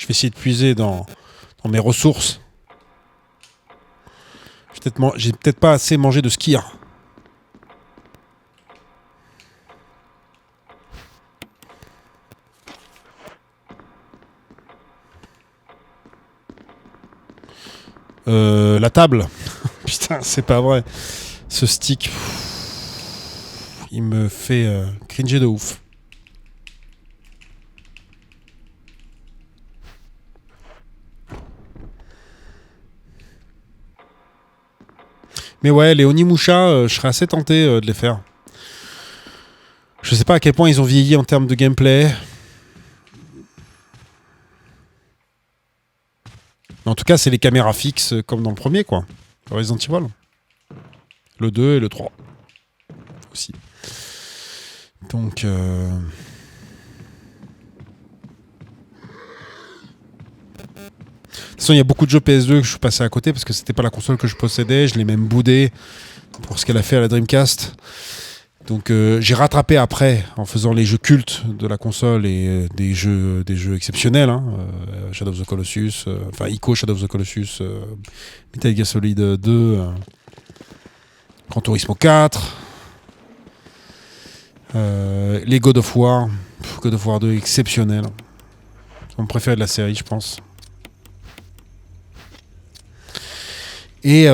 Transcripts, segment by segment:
vais essayer de puiser dans mes ressources. J'ai peut-être pas assez mangé de skir. La table. Putain, c'est pas vrai. Ce stick, il me fait cringer de ouf. Mais ouais, les Onimusha, je serais assez tenté de les faire. Je sais pas à quel point ils ont vieilli en termes de gameplay. Mais en tout cas, c'est les caméras fixes comme dans le premier, quoi. Resident Evil. Le 2 et le 3. Aussi. Donc... De toute façon, il y a beaucoup de jeux PS2 que je suis passé à côté parce que c'était pas la console que je possédais. Je l'ai même boudé pour ce qu'elle a fait à la Dreamcast. Donc j'ai rattrapé après en faisant les jeux cultes de la console et des jeux exceptionnels. Shadow of the Colossus, Ico Shadow of the Colossus, Metal Gear Solid 2, Gran Turismo 4, les God of War. God of War 2 exceptionnel. C'est mon préféré de la série, je pense. Et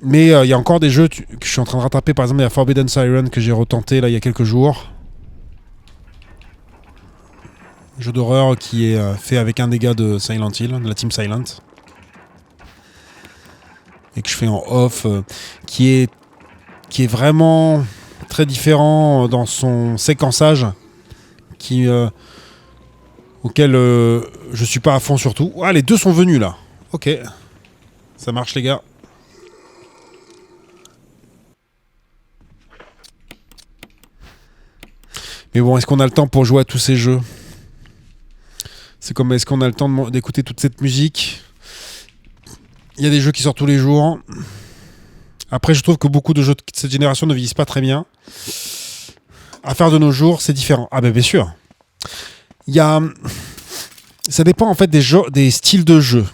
mais il y a encore des jeux que je suis en train de rattraper. Par exemple, il y a Forbidden Siren que j'ai retenté là il y a quelques jours. Un jeu d'horreur qui est fait avec un des gars de Silent Hill, de la team Silent, et que je fais en off, qui est vraiment très différent dans son séquençage, auquel je suis pas à fond surtout. Ah, les deux sont venus là. Ok, ça marche les gars. Mais bon, est-ce qu'on a le temps pour jouer à tous ces jeux ? C'est comme, est-ce qu'on a le temps d'écouter toute cette musique ? Il y a des jeux qui sortent tous les jours. Après, je trouve que beaucoup de jeux de cette génération ne vieillissent pas très bien. À faire de nos jours, c'est différent. Ah ben bien sûr. Ça dépend en fait des styles de jeu.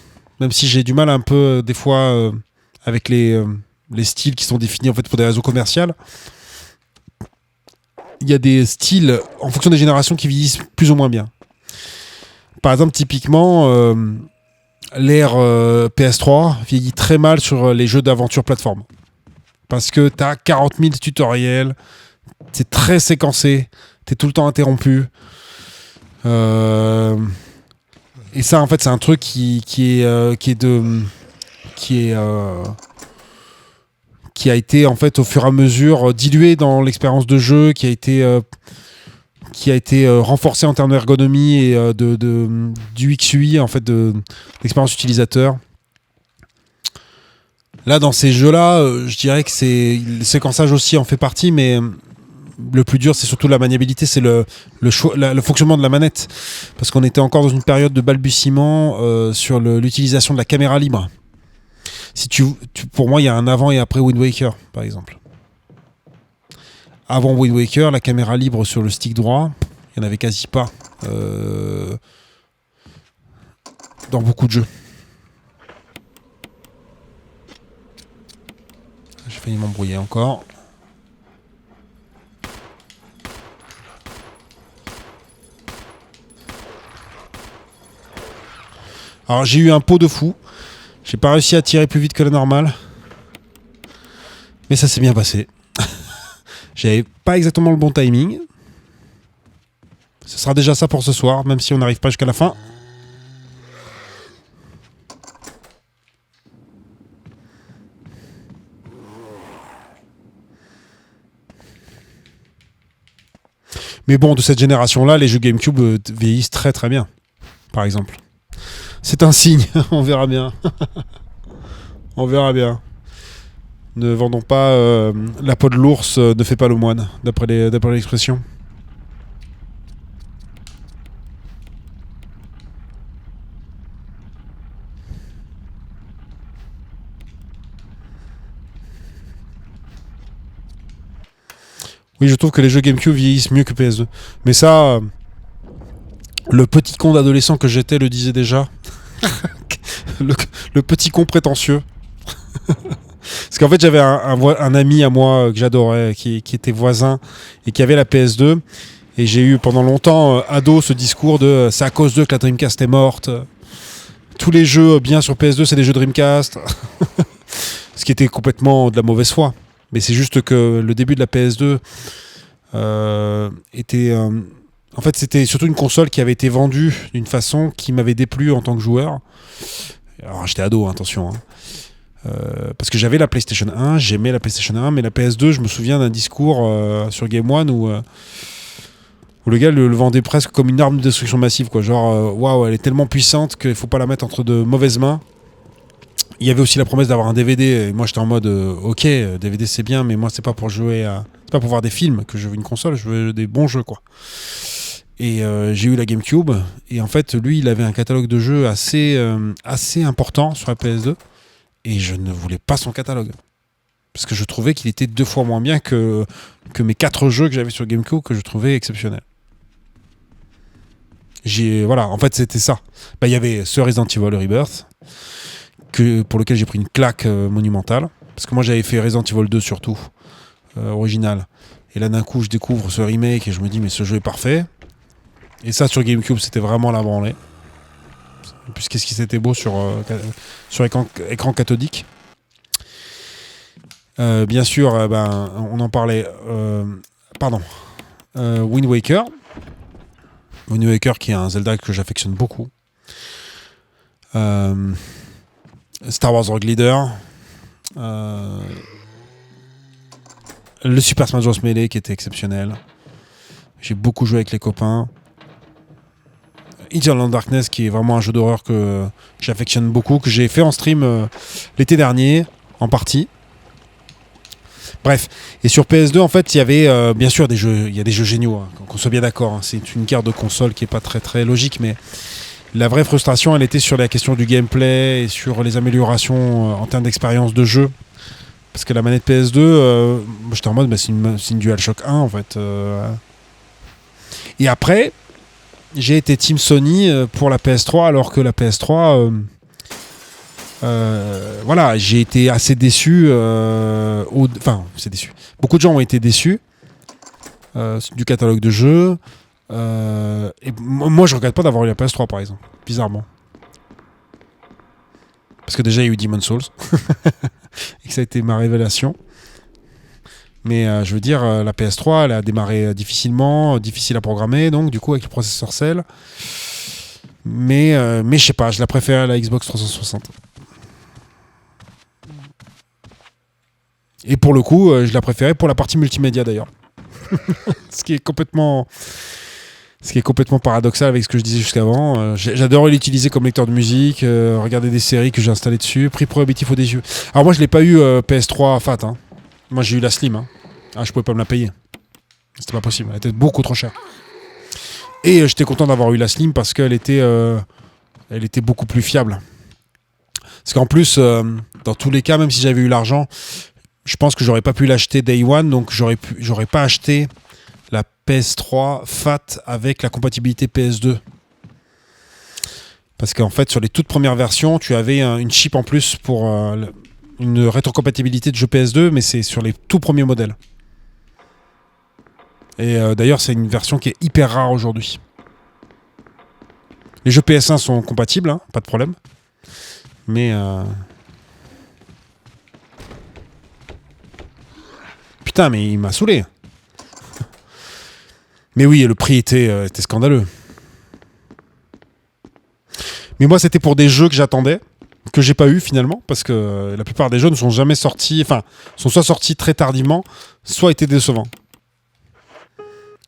Même si j'ai du mal un peu, des fois, avec les styles qui sont définis en fait pour des raisons commerciales. Il y a des styles, en fonction des générations, qui vieillissent plus ou moins bien. Par exemple, typiquement, l'ère PS3 vieillit très mal sur les jeux d'aventure plateforme. Parce que t'as 40 000 tutoriels, c'est très séquencé, t'es tout le temps interrompu. Et ça, en fait, c'est un truc qui a été, en fait, au fur et à mesure dilué dans l'expérience de jeu, qui a été renforcé en termes d'ergonomie et du XUI, en fait, de l'expérience utilisateur. Là, dans ces jeux-là, je dirais que le séquençage aussi en fait partie, mais le plus dur, c'est surtout la maniabilité, c'est le fonctionnement de la manette. Parce qu'on était encore dans une période de balbutiement sur l'utilisation de la caméra libre. Pour moi, il y a un avant et après Wind Waker, par exemple. Avant Wind Waker, la caméra libre sur le stick droit, il n'y en avait quasi pas dans beaucoup de jeux. J'ai failli m'embrouiller encore. Alors j'ai eu un pot de fou. J'ai pas réussi à tirer plus vite que la normale. Mais ça s'est bien passé. J'avais pas exactement le bon timing. Ce sera déjà ça pour ce soir, même si on n'arrive pas jusqu'à la fin. Mais bon, de cette génération-là, les jeux GameCube vieillissent très très bien, par exemple. C'est un signe, on verra bien. On verra bien. Ne vendons pas la peau de l'ours ne fait pas le moine, d'après l'expression. Oui, je trouve que les jeux GameCube vieillissent mieux que PS2. Mais ça, Le petit con d'adolescent que j'étais le disait déjà. le, le petit con prétentieux. Parce qu'en fait, j'avais un ami à moi que j'adorais, qui était voisin et qui avait la PS2. Et j'ai eu pendant longtemps, ado, ce discours de c'est à cause d'eux que la Dreamcast est morte. Tous les jeux bien sur PS2, c'est des jeux Dreamcast. Ce qui était complètement de la mauvaise foi. Mais c'est juste que le début de la PS2 était... en fait, c'était surtout une console qui avait été vendue d'une façon qui m'avait déplu en tant que joueur. Alors, j'étais ado, attention. Parce que j'avais la PlayStation 1, j'aimais la PlayStation 1, mais la PS2, je me souviens d'un discours sur Game One où le gars le vendait presque comme une arme de destruction massive, quoi. Genre, waouh, elle est tellement puissante qu'il faut pas la mettre entre de mauvaises mains. Il y avait aussi la promesse d'avoir un DVD, et moi j'étais en mode ok, DVD c'est bien, mais moi c'est pas pour jouer c'est pas pour voir des films que je veux une console, je veux des bons jeux, quoi. Et j'ai eu la GameCube, et en fait, lui, il avait un catalogue de jeux assez important sur la PS2. Et je ne voulais pas son catalogue. Parce que je trouvais qu'il était 2 fois moins bien que mes 4 jeux que j'avais sur GameCube que je trouvais exceptionnels. Voilà, en fait, c'était ça. Il y avait ce Resident Evil Rebirth, pour lequel j'ai pris une claque monumentale. Parce que moi, j'avais fait Resident Evil 2 surtout, original. Et là, d'un coup, je découvre ce remake et je me dis, mais ce jeu est parfait. Et ça, sur GameCube, c'était vraiment la branlée. Puis qu'est-ce qui c'était beau sur écran cathodique. Bien sûr, on en parlait. Wind Waker. Wind Waker qui est un Zelda que j'affectionne beaucoup. Star Wars Rogue Leader. Le Super Smash Bros. Melee qui était exceptionnel. J'ai beaucoup joué avec les copains. Eternal Darkness qui est vraiment un jeu d'horreur que j'affectionne beaucoup, que j'ai fait en stream l'été dernier en partie. Bref, et sur PS2 en fait il y avait bien sûr des jeux, il y a des jeux géniaux, hein, qu'on soit bien d'accord, hein. C'est une carte de console qui est pas très très logique, mais la vraie frustration elle était sur la question du gameplay et sur les améliorations en termes d'expérience de jeu. Parce que la manette PS2, j'étais en mode c'est une DualShock 1 en fait. Et après j'ai été Team Sony pour la PS3, alors que la PS3, voilà, j'ai été assez déçu. C'est déçu. Beaucoup de gens ont été déçus du catalogue de jeux. Et moi, je regrette pas d'avoir eu la PS3, par exemple, bizarrement. Parce que déjà, il y a eu Demon's Souls. Et que ça a été ma révélation. Mais je veux dire, la PS3, elle a démarré difficilement, difficile à programmer, donc du coup avec le processeur Cell. Mais je sais pas, je la préfère à la Xbox 360. Et pour le coup, je la préférais pour la partie multimédia d'ailleurs. Ce qui est complètement paradoxal avec ce que je disais jusqu'avant. J'adore l'utiliser comme lecteur de musique, regarder des séries que j'ai installées dessus, prix prohibitif au yeux. Alors moi je l'ai pas eu PS3 Fat, hein. Moi j'ai eu la Slim, hein. Ah, je pouvais pas me la payer. C'était pas possible, elle était beaucoup trop chère. Et j'étais content d'avoir eu la Slim parce qu'elle était beaucoup plus fiable. Parce qu'en plus, dans tous les cas, même si j'avais eu l'argent, je pense que j'aurais pas pu l'acheter Day One, donc j'aurais pas acheté la PS3 Fat avec la compatibilité PS2. Parce qu'en fait, sur les toutes premières versions, tu avais une chip en plus pour une rétrocompatibilité de jeux PS2, mais c'est sur les tout premiers modèles. Et d'ailleurs, c'est une version qui est hyper rare aujourd'hui. Les jeux PS1 sont compatibles, hein, pas de problème. Mais... Putain, mais il m'a saoulé. Mais oui, le prix était scandaleux. Mais moi, c'était pour des jeux que j'attendais, que j'ai pas eu finalement, parce que la plupart des jeux ne sont jamais sortis, enfin, sont soit sortis très tardivement, soit étaient décevants.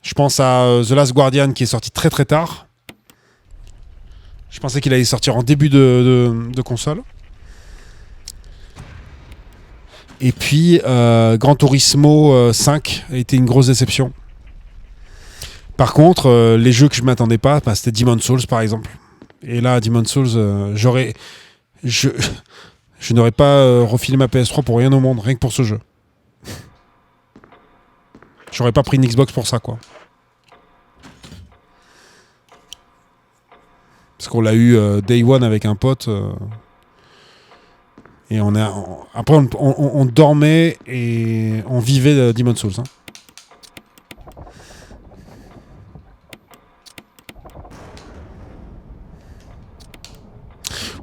Je pense à The Last Guardian qui est sorti très très tard. Je pensais qu'il allait sortir en début de console. Et puis Gran Turismo 5 a été une grosse déception. Par contre, les jeux que je m'attendais pas, c'était Demon's Souls par exemple. Et là, Demon's Souls, je n'aurais pas refilé ma PS3 pour rien au monde, rien que pour ce jeu. J'aurais pas pris une Xbox pour ça, quoi. Parce qu'on l'a eu Day One avec un pote. Et après, on dormait et on vivait Demon's Souls. Hein.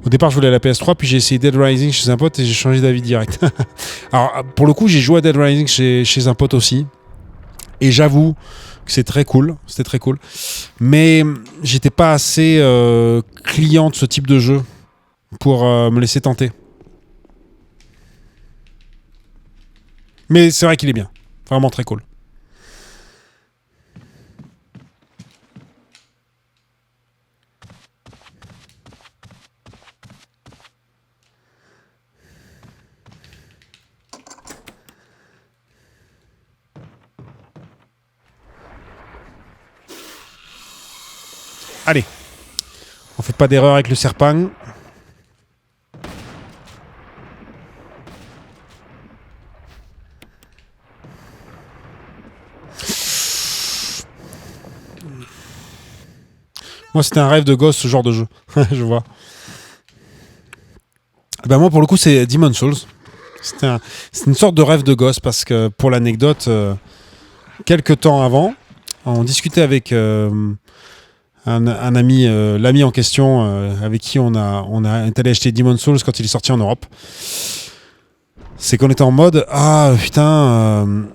Au départ, je voulais la PS3, puis j'ai essayé Dead Rising chez un pote et j'ai changé d'avis direct. Alors, pour le coup, j'ai joué à Dead Rising chez un pote aussi. Et j'avoue que c'est très cool. C'était très cool. Mais j'étais pas assez client de ce type de jeu pour me laisser tenter. Mais c'est vrai qu'il est bien. Vraiment très cool. Allez. On fait pas d'erreur avec le serpent. Moi, c'était un rêve de gosse, ce genre de jeu. Je vois. Ben moi, pour le coup, c'est Demon's Souls. C'est une sorte de rêve de gosse parce que, pour l'anecdote, quelques temps avant, on discutait avec un ami, l'ami en question, avec qui on est allé acheter Demon's Souls quand il est sorti en Europe. C'est qu'on était en mode putain,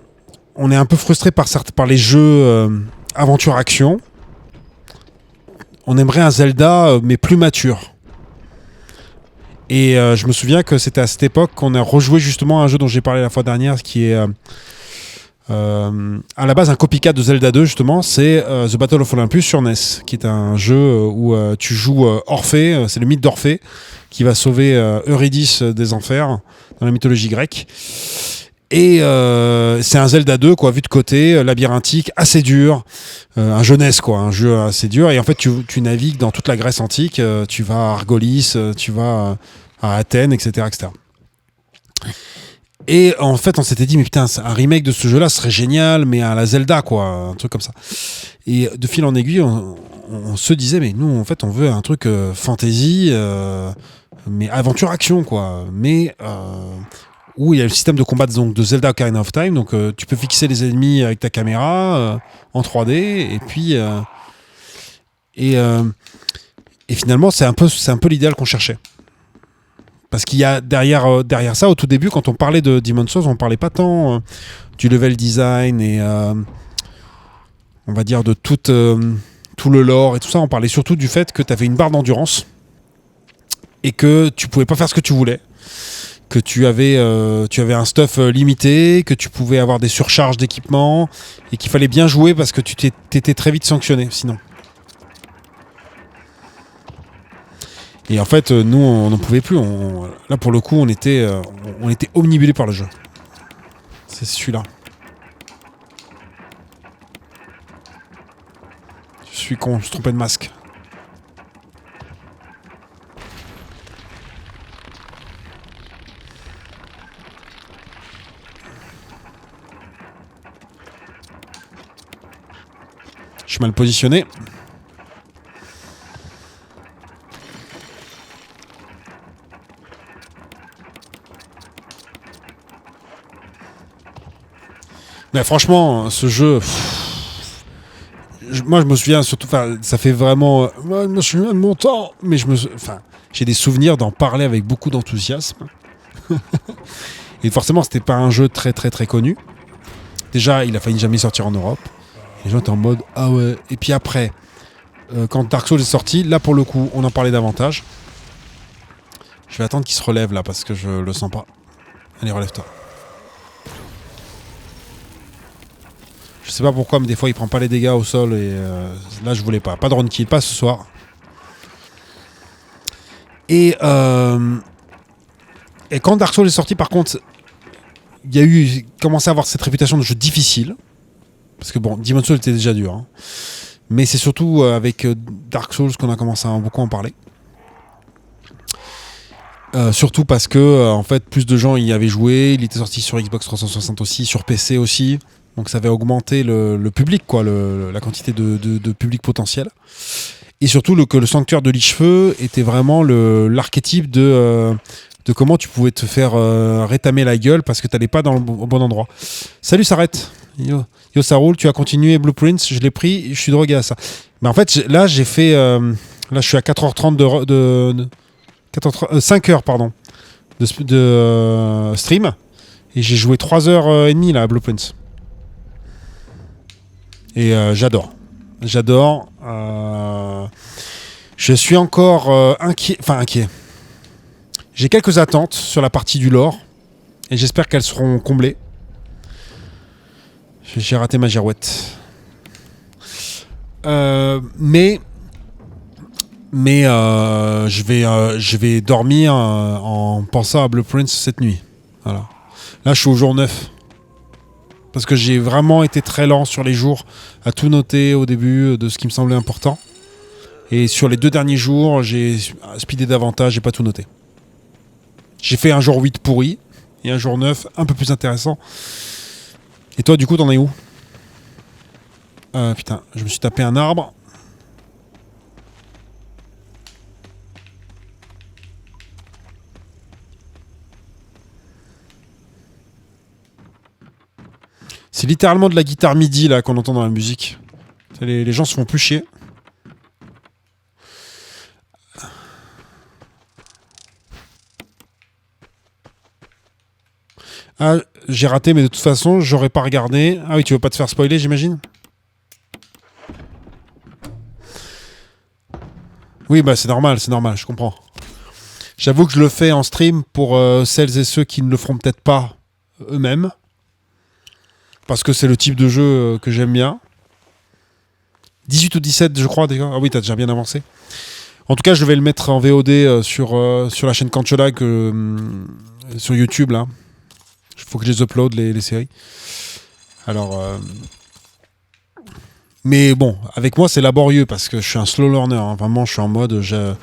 on est un peu frustré par les jeux aventure-action. On aimerait un Zelda, mais plus mature. Et je me souviens que c'était à cette époque qu'on a rejoué justement à un jeu dont j'ai parlé la fois dernière, qui est à la base un copycat de Zelda 2, justement. C'est The Battle of Olympus sur NES, qui est un jeu où tu joues Orphée, c'est le mythe d'Orphée, qui va sauver Eurydice des enfers dans la mythologie grecque. Et c'est un Zelda 2, quoi, vu de côté, labyrinthique, assez dur, un jeunesse, quoi, un jeu assez dur. Et en fait, tu navigues dans toute la Grèce antique, tu vas à Argolis, tu vas à Athènes, etc., etc. Et en fait, on s'était dit, mais putain, un remake de ce jeu-là serait génial, mais à la Zelda, quoi, un truc comme ça. Et de fil en aiguille, on se disait, mais nous, en fait, on veut un truc fantasy, mais aventure-action, quoi. Mais où il y a le système de combat de Zelda Ocarina of Time, donc tu peux fixer les ennemis avec ta caméra en 3D, et puis et finalement, c'est un peu l'idéal qu'on cherchait. Parce qu'il y a derrière ça, au tout début, quand on parlait de Demon's Souls, on parlait pas tant du level design et on va dire de tout le lore et tout ça. On parlait surtout du fait que tu avais une barre d'endurance et que tu pouvais pas faire ce que tu voulais, que tu avais un stuff limité, que tu pouvais avoir des surcharges d'équipement et qu'il fallait bien jouer parce que tu t'étais très vite sanctionné sinon. Et en fait, nous, on n'en pouvait plus. Là, pour le coup, on était omnibulés par le jeu. C'est celui-là. Je suis con, je me suis trompé de masque. Je suis mal positionné. Mais franchement, ce jeu, moi je me souviens surtout, ça fait vraiment, moi, je me souviens de mon temps, mais j'ai des souvenirs d'en parler avec beaucoup d'enthousiasme. Et forcément, c'était pas un jeu très très très connu. Déjà, il a failli jamais sortir en Europe. Les gens étaient en mode ah ouais. Et puis après, quand Dark Souls est sorti, là pour le coup, on en parlait davantage. Je vais attendre qu'il se relève là parce que je le sens pas. Allez, relève-toi. Je sais pas pourquoi, mais des fois il prend pas les dégâts au sol et là je voulais pas. Pas de round kill, pas ce soir. Et quand Dark Souls est sorti, par contre, il y a eu commencé à avoir cette réputation de jeu difficile. Parce que bon, Demon's Souls était déjà dur. Hein. Mais c'est surtout avec Dark Souls qu'on a commencé à beaucoup en parler. Surtout parce que en fait plus de gens y avaient joué. Il était sorti sur Xbox 360 aussi, sur PC aussi. Donc ça avait augmenté le public, quoi, la quantité de public potentiel. Et surtout que le sanctuaire de Lichefeu était vraiment l'archétype de comment tu pouvais te faire rétamer la gueule parce que tu n'allais pas au bon endroit. Salut, s'arrête. Yo, ça roule, tu as continué Blueprints, je l'ai pris, je suis drogué à ça. Mais en fait, là, j'ai fait. Là, je suis à 4h30 5h, pardon, de stream. Et j'ai joué 3h30 là, à Blueprints. Et j'adore. J'adore. Je suis encore inquiet. Enfin, inquiet. J'ai quelques attentes sur la partie du lore. Et j'espère qu'elles seront comblées. J'ai raté ma girouette. Mais je vais dormir en pensant à Blueprints cette nuit. Voilà. Là, je suis au jour 9. Parce que j'ai vraiment été très lent sur les jours à tout noter au début de ce qui me semblait important. Et sur les 2 derniers jours, j'ai speedé davantage, j'ai pas tout noté. J'ai fait un jour 8 pourri et un jour 9 un peu plus intéressant. Et toi, du coup, t'en es où? Putain, je me suis tapé un arbre. C'est littéralement de la guitare MIDI là qu'on entend dans la musique. Les gens se font plus chier. Ah, j'ai raté, mais de toute façon, j'aurais pas regardé. Ah oui, tu veux pas te faire spoiler, j'imagine? Oui, bah c'est normal, je comprends. J'avoue que je le fais en stream pour celles et ceux qui ne le feront peut-être pas eux-mêmes. Parce que c'est le type de jeu que j'aime bien. 18 ou 17, je crois, déjà. Ah oui, t'as déjà bien avancé. En tout cas, je vais le mettre en VOD sur la chaîne Canchola sur YouTube, là. Il faut que je les upload, les séries. Alors... Mais bon, avec moi, c'est laborieux parce que je suis un slow learner. Hein. Vraiment, je suis en mode... Je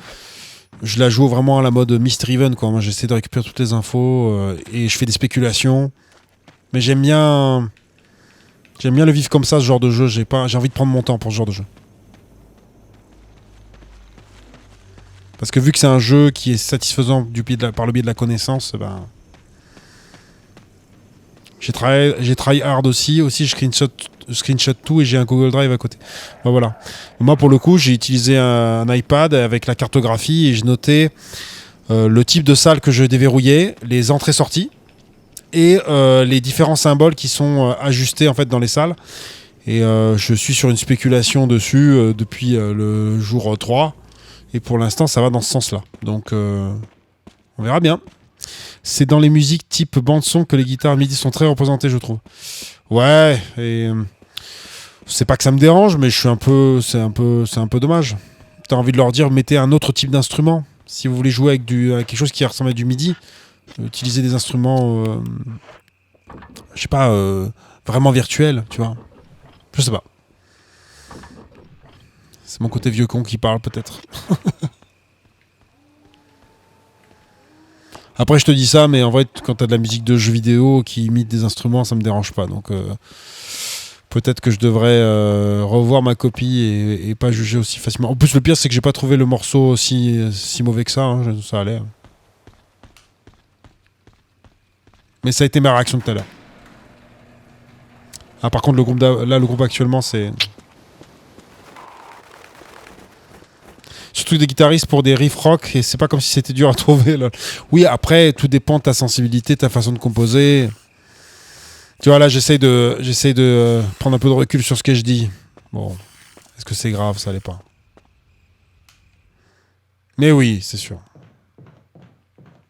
la joue vraiment à la mode Mystery-Even, quoi. Moi, j'essaie de récupérer toutes les infos et je fais des spéculations. Mais j'aime bien le vivre comme ça, ce genre de jeu. J'ai envie de prendre mon temps pour ce genre de jeu. Parce que vu que c'est un jeu qui est satisfaisant par le biais de la connaissance, ben... J'ai try hard aussi, je screenshot tout et j'ai un Google Drive à côté. Ben voilà. Moi, pour le coup, j'ai utilisé un iPad avec la cartographie et j'ai noté le type de salle que je déverrouillais, les entrées-sorties et les différents symboles qui sont ajustés en fait dans les salles. Et je suis sur une spéculation dessus depuis le jour 3 et pour l'instant, ça va dans ce sens-là. Donc, on verra bien. C'est dans les musiques type bande-son que les guitares MIDI sont très représentées, je trouve. Ouais, et c'est pas que ça me dérange, mais c'est un peu dommage. T'as envie de leur dire, mettez un autre type d'instrument. Si vous voulez jouer avec quelque chose qui ressemble à du MIDI, utilisez des instruments, je sais pas, vraiment virtuels, tu vois. Je sais pas. C'est mon côté vieux con qui parle, peut-être. Après, je te dis ça, mais en vrai, quand t'as de la musique de jeux vidéo qui imite des instruments, ça me dérange pas. Donc, peut-être que je devrais revoir ma copie et pas juger aussi facilement. En plus, le pire, c'est que j'ai pas trouvé le morceau si mauvais que ça. Hein, ça allait. Mais ça a été ma réaction tout à l'heure. Ah, par contre, le groupe actuellement, c'est... Surtout des guitaristes pour des riffs rock, et c'est pas comme si c'était dur à trouver. Là. Oui, après, tout dépend de ta sensibilité, ta façon de composer. Tu vois, là, j'essaye de prendre un peu de recul sur ce que je dis. Bon, est-ce que c'est grave? Ça l'est pas. Mais oui, c'est sûr.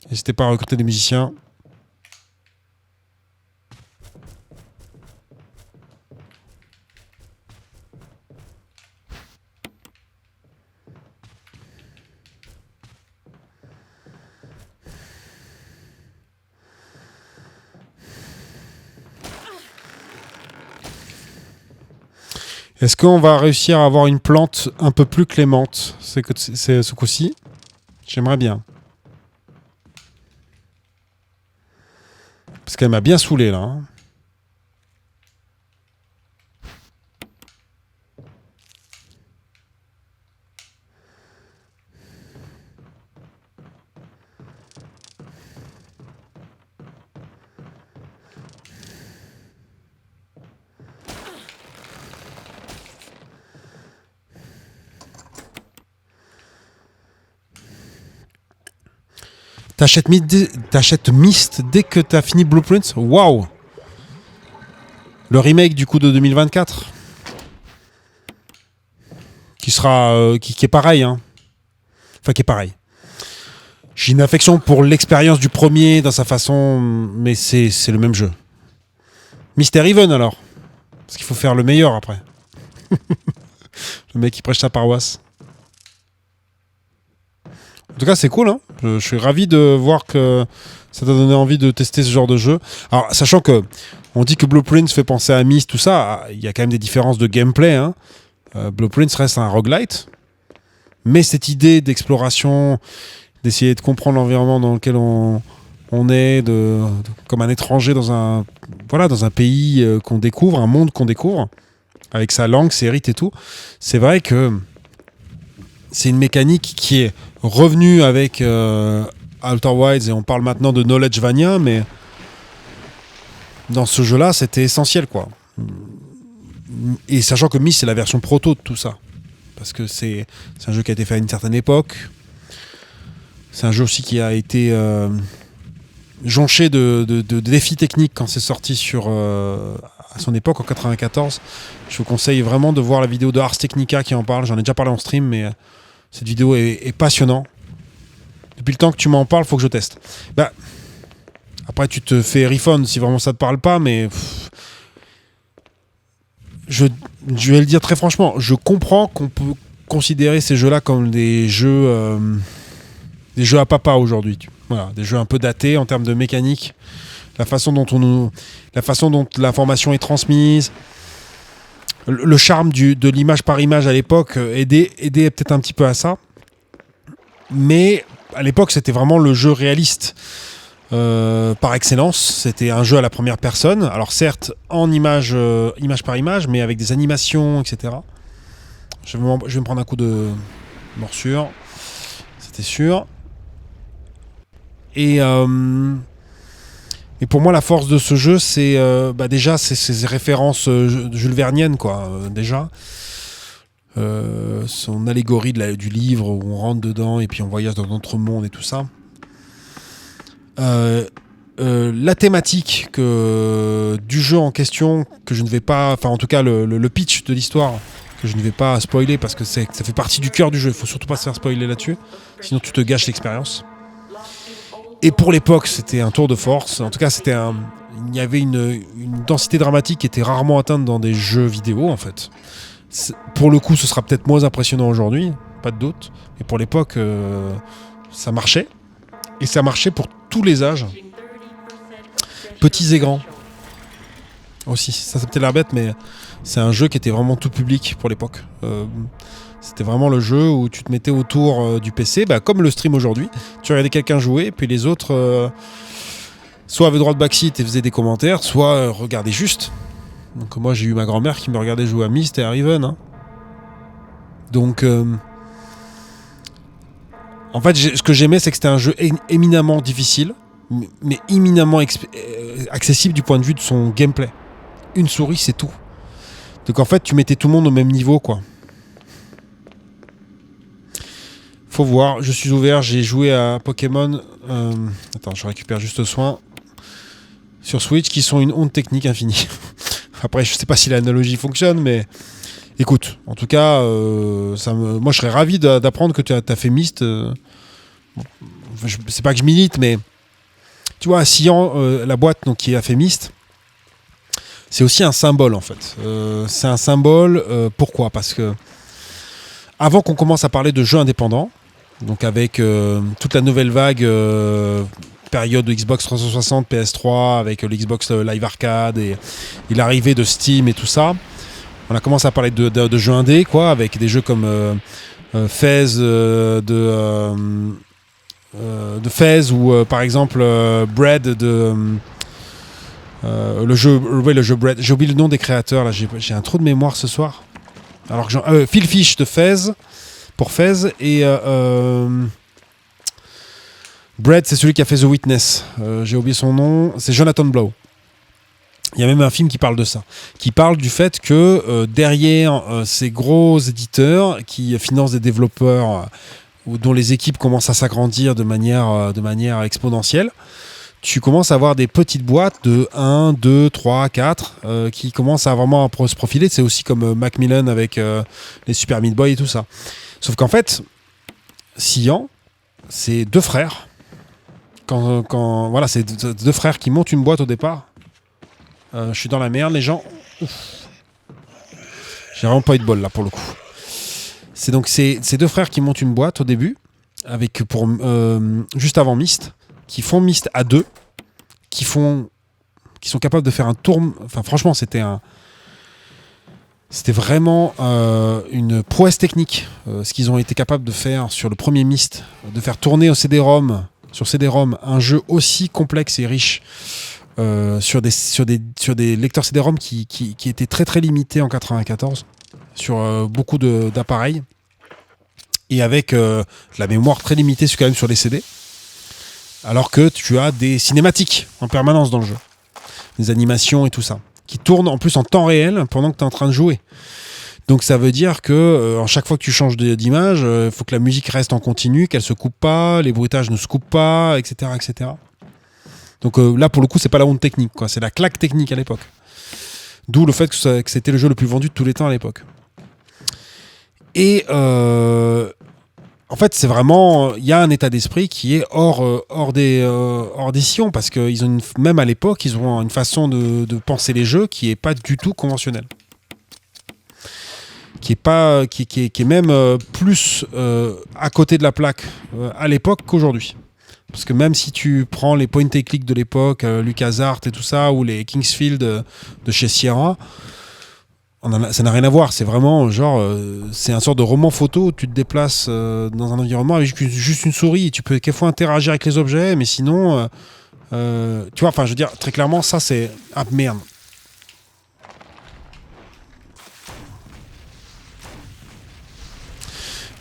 N'hésitez pas à recruter des musiciens. Est-ce qu'on va réussir à avoir une plante un peu plus clémente? C'est ce coup-ci. J'aimerais bien. Parce qu'elle m'a bien saoulé, là. Hein. T'achètes Myst dès que t'as fini Blueprints. Waouh. Le remake du coup de 2024 qui sera qui est pareil hein. Enfin qui est pareil. J'ai une affection pour l'expérience du premier dans sa façon, mais c'est le même jeu. Myster Even alors, parce qu'il faut faire le meilleur après. Le mec qui prêche sa paroisse. En tout cas, c'est cool. Hein, je suis ravi de voir que ça t'a donné envie de tester ce genre de jeu. Alors, sachant que on dit que Blueprints fait penser à Myst, tout ça, il y a quand même des différences de gameplay. Hein. Blueprints reste un roguelite, mais cette idée d'exploration, d'essayer de comprendre l'environnement dans lequel on est, comme un étranger dans un pays qu'on découvre, un monde qu'on découvre, avec sa langue, ses rites et tout, c'est vrai que c'est une mécanique qui est revenue avec Outer Wilds, et on parle maintenant de Knowledgevania, mais dans ce jeu-là, c'était essentiel, quoi. Et sachant que Myst, c'est la version proto de tout ça. Parce que c'est un jeu qui a été fait à une certaine époque. C'est un jeu aussi qui a été jonché de défis techniques quand c'est sorti à son époque, en 94. Je vous conseille vraiment de voir la vidéo de Ars Technica qui en parle. J'en ai déjà parlé en stream, mais cette vidéo est passionnante. Depuis le temps que tu m'en parles, il faut que je teste. Bah, après, tu te fais refund si vraiment ça te parle pas, mais je vais le dire très franchement, je comprends qu'on peut considérer ces jeux-là comme des jeux à papa aujourd'hui. Voilà, des jeux un peu datés en termes de mécanique, la façon dont l'information est transmise, le charme de l'image par image à l'époque aidait peut-être un petit peu à ça. Mais à l'époque, c'était vraiment le jeu réaliste par excellence. C'était un jeu à la première personne. Alors certes, en image par image, mais avec des animations, etc. Je vais me prendre un coup de morsure. C'était sûr. Et pour moi, la force de ce jeu, c'est déjà ces références Jules Verniennes, quoi. Déjà. Son allégorie du livre où on rentre dedans et puis on voyage dans d'autres mondes et tout ça. La thématique du jeu en question, que je ne vais pas, enfin en tout cas le pitch de l'histoire, que je ne vais pas spoiler parce que ça fait partie du cœur du jeu, il faut surtout pas se faire spoiler là-dessus, sinon tu te gâches l'expérience. Et pour l'époque, c'était un tour de force. En tout cas, il y avait une densité dramatique qui était rarement atteinte dans des jeux vidéo en fait. Pour le coup, ce sera peut-être moins impressionnant aujourd'hui, pas de doute. Mais pour l'époque, ça marchait. Et ça marchait pour tous les âges. Petits et grands. Aussi, ça peut-être l'air bête, mais c'est un jeu qui était vraiment tout public pour l'époque. C'était vraiment le jeu où tu te mettais autour du PC, comme le stream aujourd'hui. Tu regardais quelqu'un jouer, puis les autres soit avaient droit de backseat et faisaient des commentaires, soit regardaient juste. Donc moi j'ai eu ma grand-mère qui me regardait jouer à Myst et à Riven. Hein. Donc en fait ce que j'aimais c'est que c'était un jeu éminemment difficile, mais éminemment accessible du point de vue de son gameplay. Une souris c'est tout. Donc en fait tu mettais tout le monde au même niveau quoi. Faut voir, je suis ouvert, j'ai joué à Pokémon. Attends, je récupère juste soin. Sur Switch qui sont une honte technique infinie. Après, je sais pas si l'analogie fonctionne, mais écoute, en tout cas, moi je serais ravi d'apprendre que tu as fait Myst. C'est pas que je milite, mais tu vois, Cyan, la boîte donc, qui a fait Myst, c'est aussi un symbole en fait. C'est un symbole, pourquoi ? Parce que avant qu'on commence à parler de jeux indépendants, donc avec toute la nouvelle vague période de Xbox 360, PS3, avec l'Xbox Live Arcade et l'arrivée de Steam et tout ça. On a commencé à parler de jeux indés, quoi, avec des jeux comme Fez de Fez ou par exemple Bread le jeu Bread. J'ai oublié le nom des créateurs là. J'ai un trou de mémoire ce soir. Alors que Phil Fish de Fez pour Fez et Bread, c'est celui qui a fait The Witness. J'ai oublié son nom. C'est Jonathan Blow. Il y a même un film qui parle de ça. Qui parle du fait que derrière ces gros éditeurs qui financent des développeurs dont les équipes commencent à s'agrandir de manière exponentielle, tu commences à avoir des petites boîtes de 1, 2, 3, 4 qui commencent à vraiment se profiler. C'est aussi comme Macmillan avec les Super Meat Boy et tout ça. Sauf qu'en fait, Cyan, c'est deux frères. Voilà, c'est deux frères qui montent une boîte au départ. Je suis dans la merde, les gens. Ouf. J'ai vraiment pas eu de bol là pour le coup. C'est donc ces deux frères qui montent une boîte au début, juste avant Myst, qui font Myst à deux, qui sont capables de faire un tour. Enfin, franchement, c'était vraiment une prouesse technique, ce qu'ils ont été capables de faire sur le premier Myst, de faire tourner sur CD-ROM un jeu aussi complexe et riche sur des lecteurs CD-ROM qui étaient très très limités en 94 sur beaucoup d'appareils et avec la mémoire très limitée quand même sur les CD, alors que tu as des cinématiques en permanence dans le jeu, des animations et tout ça qui tournent en plus en temps réel pendant que tu es en train de jouer. Donc ça veut dire que chaque fois que tu changes d'image, il faut que la musique reste en continu, qu'elle se coupe pas, les bruitages ne se coupent pas, etc. etc. Donc là pour le coup c'est pas la honte technique, quoi. C'est la claque technique à l'époque. D'où le fait que c'était le jeu le plus vendu de tous les temps à l'époque. Et en fait c'est vraiment, il y a un état d'esprit qui est hors des sillons, parce que même à l'époque ils ont une façon de penser les jeux qui est pas du tout conventionnelle. Qui est même plus à côté de la plaque à l'époque qu'aujourd'hui. Parce que même si tu prends les point and click de l'époque, LucasArts et tout ça, ou les Kingsfield de chez Sierra, ça n'a rien à voir. C'est vraiment genre, c'est un sort de roman photo où tu te déplaces dans un environnement avec juste une souris et tu peux quelquefois interagir avec les objets, mais sinon, tu vois, enfin, je veux dire, très clairement, ça c'est. Ah merde.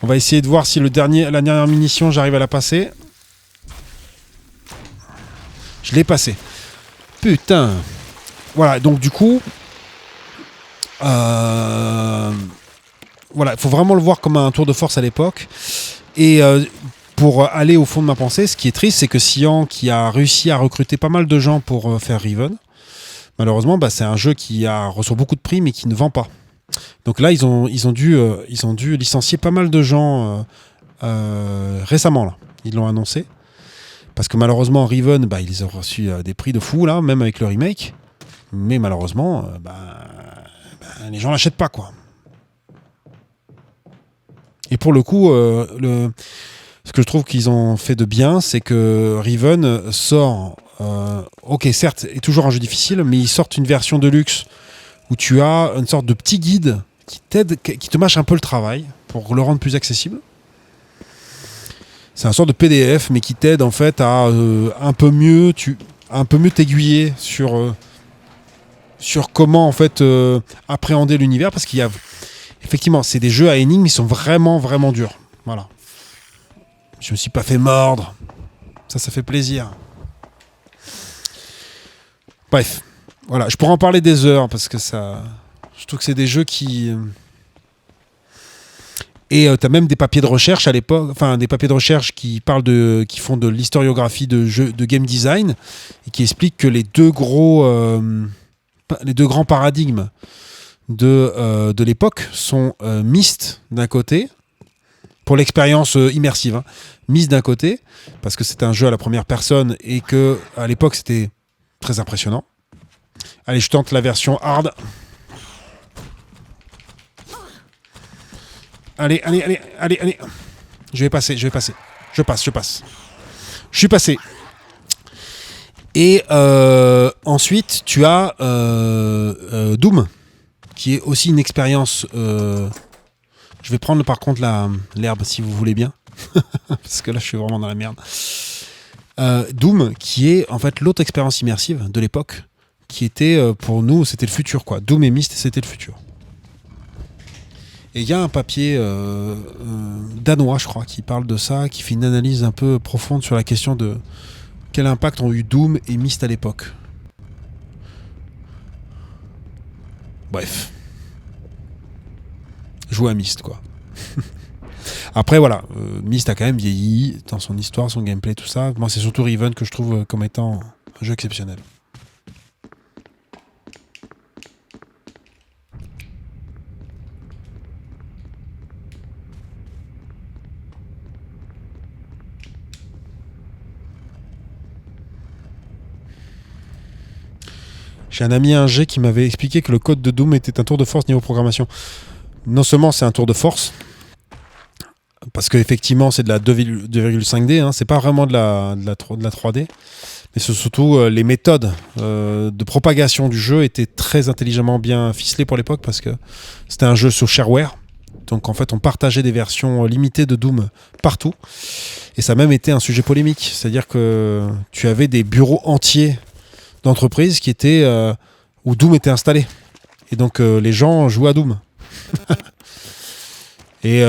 On va essayer de voir si la dernière munition, j'arrive à la passer. Je l'ai passé. Putain. Voilà, donc du coup... voilà, il faut vraiment le voir comme un tour de force à l'époque. Et pour aller au fond de ma pensée, ce qui est triste, c'est que Cyan, qui a réussi à recruter pas mal de gens pour faire Riven, malheureusement, c'est un jeu qui reçoit beaucoup de prix, mais qui ne vend pas. Donc là, ils ont dû licencier pas mal de gens récemment. Là. Ils l'ont annoncé. Parce que malheureusement, Riven, ils ont reçu des prix de fou, là, même avec le remake. Mais malheureusement, les gens l'achètent pas, quoi. Et pour le coup, ce que je trouve qu'ils ont fait de bien, c'est que Riven sort... ok, certes, est toujours un jeu difficile, mais ils sortent une version de luxe où tu as une sorte de petit guide qui t'aide, qui te mâche un peu le travail pour le rendre plus accessible. C'est un sort de PDF, mais qui t'aide en fait à un peu mieux t'aiguiller sur comment en fait appréhender l'univers, parce qu'il y a effectivement, c'est des jeux à énigmes, ils sont vraiment vraiment durs. Voilà. Je me suis pas fait mordre. Ça fait plaisir. Bref. Voilà, je pourrais en parler des heures parce que ça, je trouve que c'est des jeux qui et t'as même des papiers de recherche à l'époque, enfin des papiers de recherche qui font de l'historiographie de jeux, de game design, et qui expliquent que les deux grands paradigmes de l'époque sont Myst d'un côté pour l'expérience immersive, hein. Myst d'un côté parce que c'était un jeu à la première personne et que à l'époque c'était très impressionnant. Allez, je tente la version hard. Allez. Je vais passer. Je passe. Je suis passé. Et ensuite, tu as Doom, qui est aussi une expérience... Je vais prendre par contre l'herbe, si vous voulez bien. Parce que là, je suis vraiment dans la merde. Doom, qui est en fait l'autre expérience immersive de l'époque, qui était, pour nous, c'était le futur, quoi. Doom et Myst, c'était le futur. Et il y a un papier danois, je crois, qui parle de ça, qui fait une analyse un peu profonde sur la question de quel impact ont eu Doom et Myst à l'époque. Bref. Jouer à Myst, quoi. Après, voilà, Myst a quand même vieilli dans son histoire, son gameplay, tout ça. Moi, c'est surtout Riven que je trouve comme étant un jeu exceptionnel. J'ai un ami ingé qui m'avait expliqué que le code de Doom était un tour de force niveau programmation. Non seulement c'est un tour de force, parce qu'effectivement c'est de la 2,5D, hein, c'est pas vraiment de la 3D, mais c'est surtout les méthodes de propagation du jeu étaient très intelligemment bien ficelées pour l'époque, parce que c'était un jeu sur shareware. Donc en fait on partageait des versions limitées de Doom partout, et ça a même été un sujet polémique, c'est-à-dire que tu avais des bureaux entiers d'entreprises qui étaient où Doom était installé, et donc les gens jouaient à Doom. Et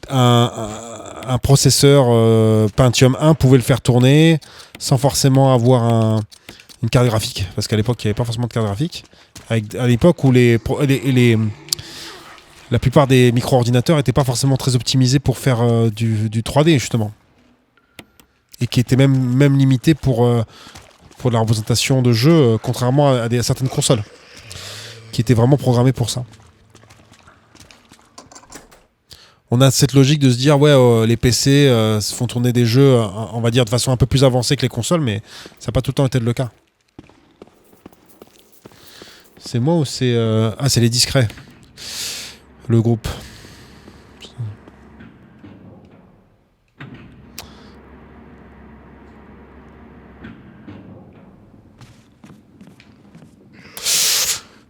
un processeur Pentium 1 pouvait le faire tourner sans forcément avoir une carte graphique, parce qu'à l'époque il n'y avait pas forcément de carte graphique, à l'époque où la plupart des micro-ordinateurs n'étaient pas forcément très optimisés pour faire du 3D justement, et qui étaient même limités pour la représentation de jeux, contrairement à certaines consoles qui étaient vraiment programmées pour ça. On a cette logique de se dire ouais, les PC font tourner des jeux, on va dire de façon un peu plus avancée que les consoles, mais ça n'a pas tout le temps été le cas. C'est moi ou c'est c'est les discrets, le groupe.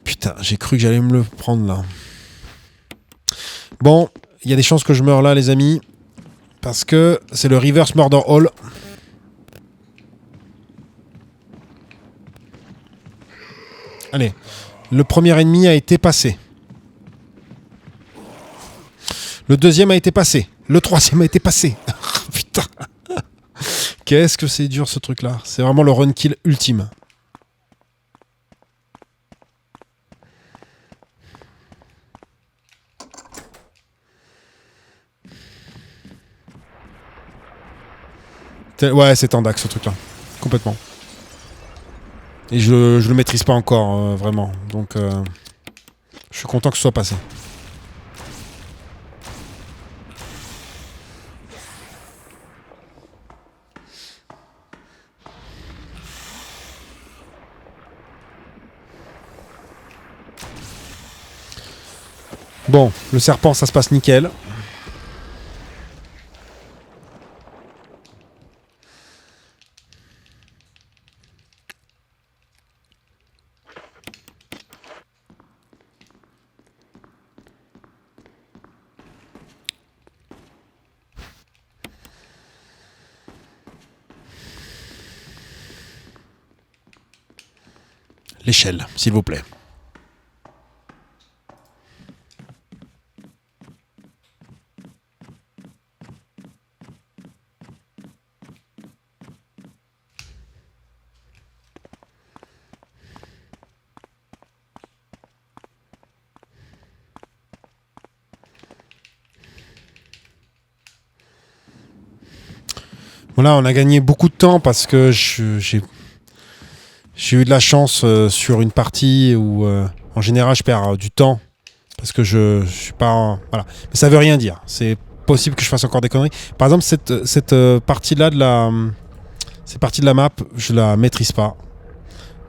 Putain, j'ai cru que j'allais me le prendre là. Bon, il y a des chances que je meure là, les amis, parce que c'est le Reverse Murder Hall. Allez, le premier ennemi a été passé. Le deuxième a été passé. Le troisième a été passé. Putain. Qu'est-ce que c'est dur ce truc-là. C'est vraiment le run kill ultime. Ouais, c'est tendax ce truc-là. Complètement. Et je le maîtrise pas encore, vraiment. Donc, je suis content que ce soit passé. Bon, le serpent, ça se passe nickel. L'échelle, s'il vous plaît. Voilà, on a gagné beaucoup de temps parce que j'ai eu de la chance sur une partie où, en général, je perds du temps parce que je suis pas... Voilà. Mais ça veut rien dire. C'est possible que je fasse encore des conneries. Par exemple, cette partie-là cette partie de la map, je la maîtrise pas.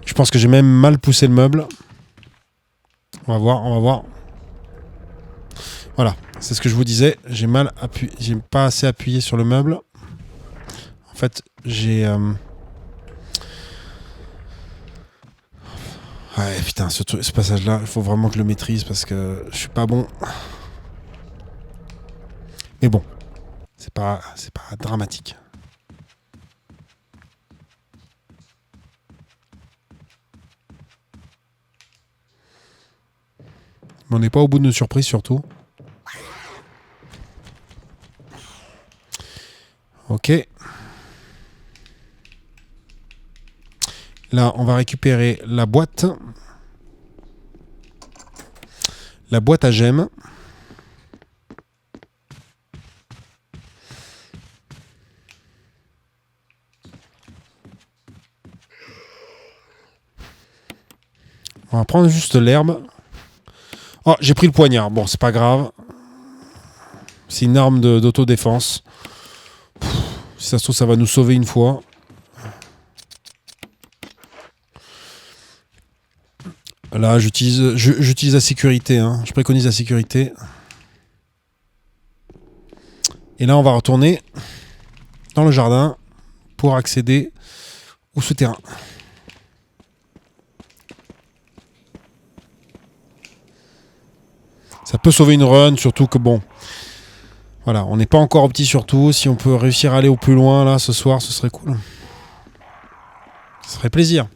Je pense que j'ai même mal poussé le meuble. On va voir. Voilà, c'est ce que je vous disais. J'ai pas assez appuyé sur le meuble. En fait, j'ai... Ouais, putain, ce passage-là, il faut vraiment que je le maîtrise parce que je suis pas bon. Mais bon, c'est pas dramatique. Mais on n'est pas au bout de nos surprises, surtout. Ok. Là, on va récupérer la boîte. La boîte à gemmes. On va prendre juste l'herbe. Oh, j'ai pris le poignard. Bon, c'est pas grave. C'est une arme d'autodéfense. Si ça se trouve, ça va nous sauver une fois. Là, j'utilise la sécurité. Hein. Je préconise la sécurité. Et là, on va retourner dans le jardin pour accéder au souterrain. Ça peut sauver une run, surtout que bon... Voilà, on n'est pas encore au petit surtout. Si on peut réussir à aller au plus loin, là, ce soir, ce serait cool. Ce serait plaisir.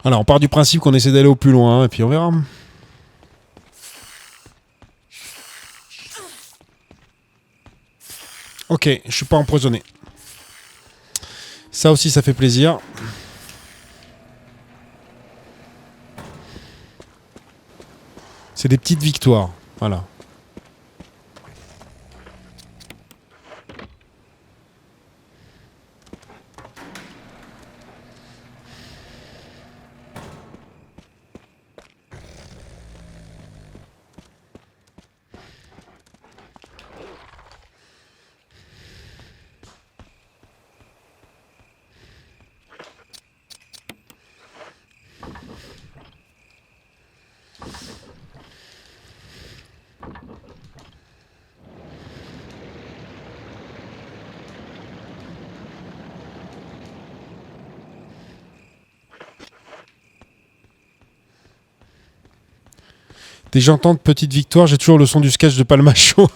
Alors, on part du principe qu'on essaie d'aller au plus loin, et puis on verra. Ok, je suis pas empoisonné. Ça aussi, ça fait plaisir. C'est des petites victoires, voilà. Dès que j'entends de petites victoires, j'ai toujours le son du sketch de Palmacho.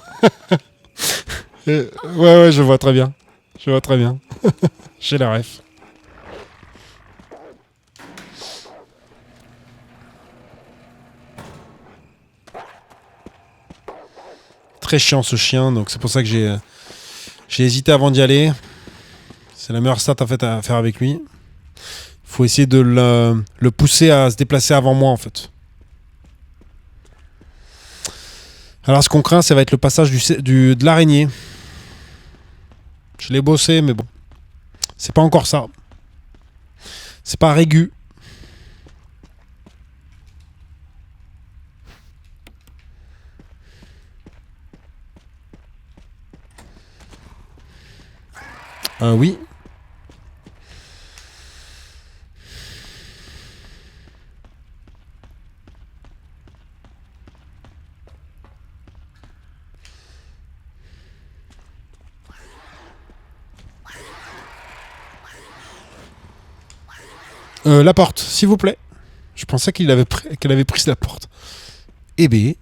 Ouais, je vois très bien. Je vois très bien. J'ai la ref. Très chiant ce chien, donc c'est pour ça que j'ai hésité avant d'y aller. C'est la meilleure stat en fait à faire avec lui. Faut essayer de le pousser à se déplacer avant moi en fait. Alors ce qu'on craint, ça va être le passage de l'araignée. Je l'ai bossé, mais bon. C'est pas encore ça. C'est pas régu. Oui. La porte, s'il vous plaît. Je pensais qu'elle avait pris la porte. Eh bien.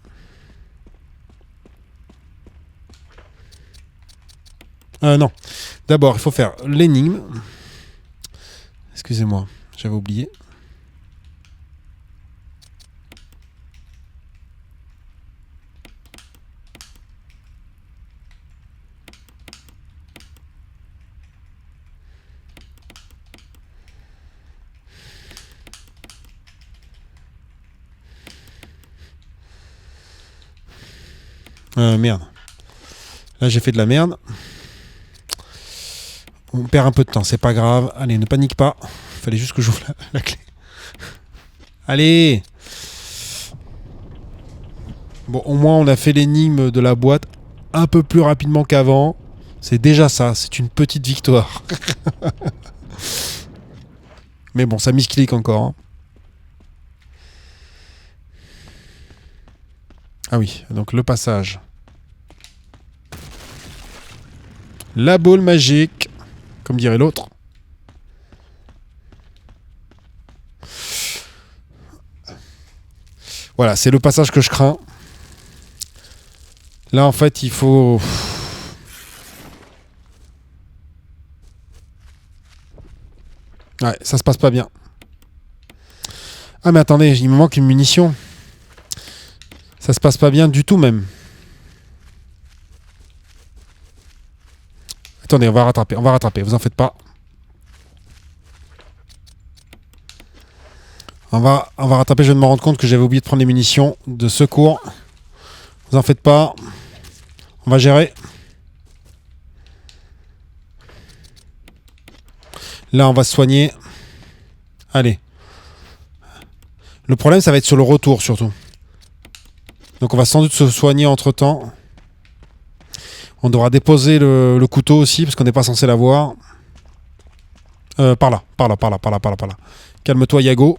Non. D'abord, il faut faire l'énigme. Excusez-moi, j'avais oublié. Merde. Là, j'ai fait de la merde. On perd un peu de temps, c'est pas grave. Allez, ne panique pas. Il fallait juste que j'ouvre la clé. Allez. Bon, au moins, on a fait l'énigme de la boîte un peu plus rapidement qu'avant. C'est déjà ça, c'est une petite victoire. Mais bon, ça misclique encore. Hein. Ah oui, donc le passage. La boule magique, comme dirait l'autre. Voilà, c'est le passage que je crains. Là, en fait, il faut... Ouais, ça se passe pas bien. Ah, mais attendez, il me manque une munition. Ça se passe pas bien du tout même. Attendez, on va rattraper, vous en faites pas. On va rattraper, je viens de me rendre compte que j'avais oublié de prendre les munitions de secours. Vous en faites pas. On va gérer. Là, on va se soigner. Allez. Le problème, ça va être sur le retour, surtout. Donc, on va sans doute se soigner entre-temps. On devra déposer le couteau aussi, parce qu'on n'est pas censé l'avoir. Par là. Calme-toi, Yago.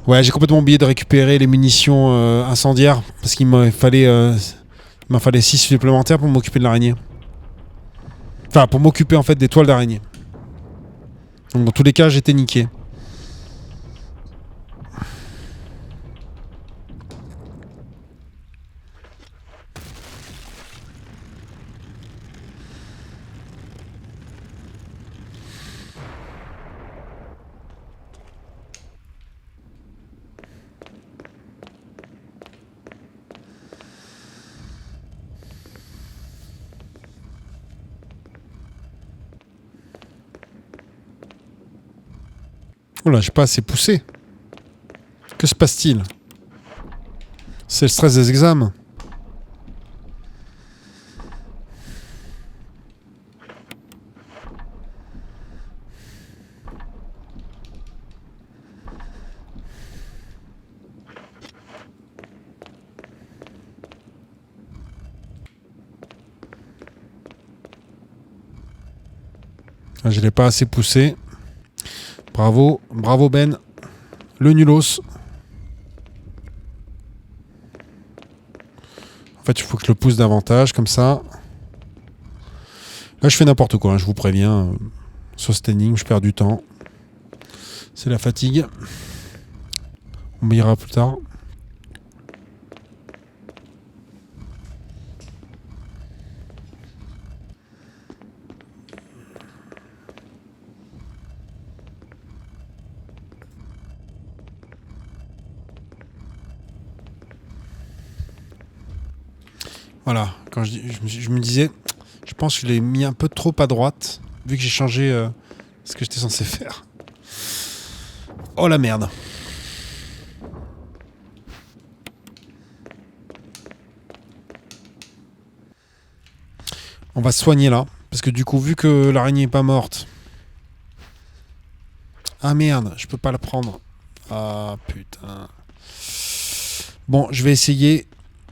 Ouais, j'ai complètement oublié de récupérer les munitions incendiaires, parce qu'il m'en fallait 6 supplémentaires pour m'occuper de l'araignée. Enfin, pour m'occuper en fait des toiles d'araignée. Donc dans tous les cas, j'étais niqué. Oula, j'ai pas assez poussé. Que se passe-t-il? C'est le stress des examens. Ah, je l'ai pas assez poussé. Bravo, bravo Ben. Le nulos. En fait, il faut que je le pousse davantage, comme ça. Là, je fais n'importe quoi, hein, je vous préviens. Sustaining, je perds du temps. C'est la fatigue. On ira plus tard. Voilà, quand je me disais, je pense que je l'ai mis un peu trop à droite, vu que j'ai changé ce que j'étais censé faire. Oh la merde. On va se soigner là, parce que du coup, vu que l'araignée est pas morte... Ah merde, je peux pas la prendre. Ah putain. Bon, je vais essayer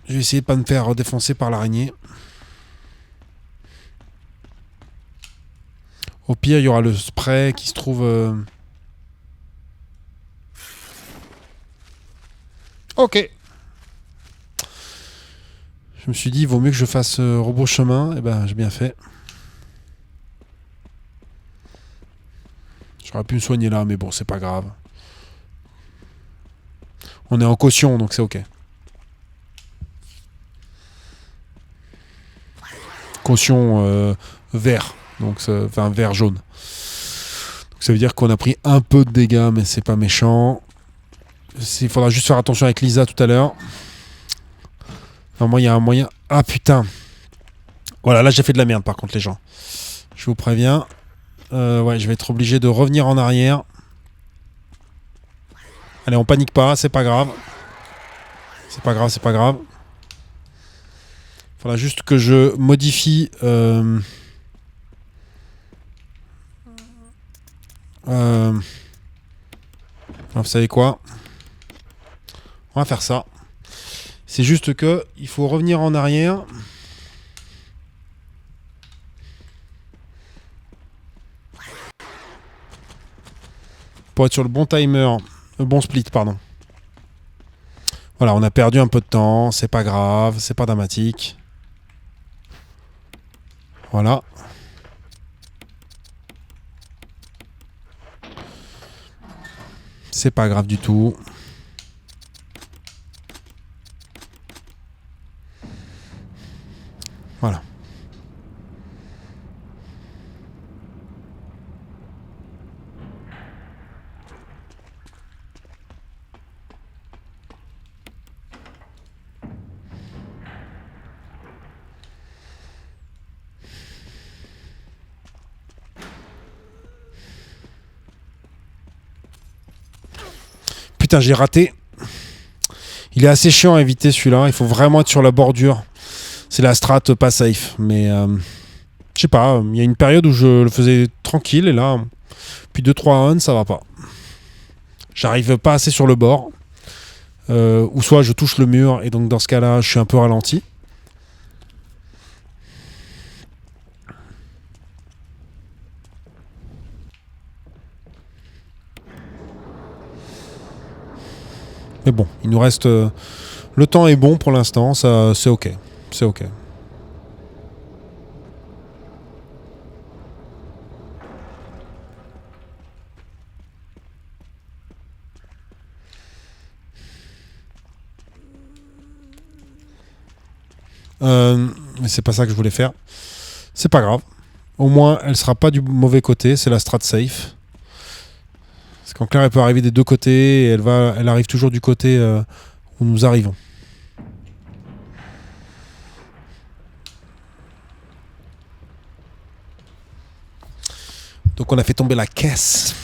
de pas me faire défoncer par l'araignée. Au pire, il y aura le spray qui se trouve... Ok. Je me suis dit, il vaut mieux que je fasse rebrousse chemin. Et ben, j'ai bien fait. J'aurais pu me soigner là, mais bon, c'est pas grave. On est en caution, donc c'est ok. Caution vert, donc enfin vert jaune. Donc ça veut dire qu'on a pris un peu de dégâts, mais c'est pas méchant. Il faudra juste faire attention avec Lisa tout à l'heure. Normalement, il y a un moyen. Ah putain. Voilà, là j'ai fait de la merde par contre, les gens. Je vous préviens. Ouais, je vais être obligé de revenir en arrière. Allez, on panique pas, c'est pas grave. C'est pas grave. Faudra juste que je modifie... vous savez quoi? On va faire ça. C'est juste que il faut revenir en arrière. Pour être sur le bon timer. Le bon split, pardon. Voilà, on a perdu un peu de temps. C'est pas grave, c'est pas dramatique. Voilà. C'est pas grave du tout. Voilà. putain, j'ai raté. Il est assez chiant à éviter celui-là. Il faut vraiment être sur la bordure. C'est la strat pas safe. Mais je sais pas. Il y a une période où je le faisais tranquille. Et là, puis 2-3 runs, ça va pas. J'arrive pas assez sur le bord. Ou soit je touche le mur. Et donc dans ce cas-là, je suis un peu ralenti. Mais bon, il nous reste... le temps est bon pour l'instant, ça, c'est ok. C'est ok. Mais c'est pas ça que je voulais faire. C'est pas grave. Au moins, elle sera pas du mauvais côté, c'est la strat safe. Parce qu'en clair, elle peut arriver des deux côtés et elle arrive toujours du côté où nous arrivons. Donc on a fait tomber la caisse.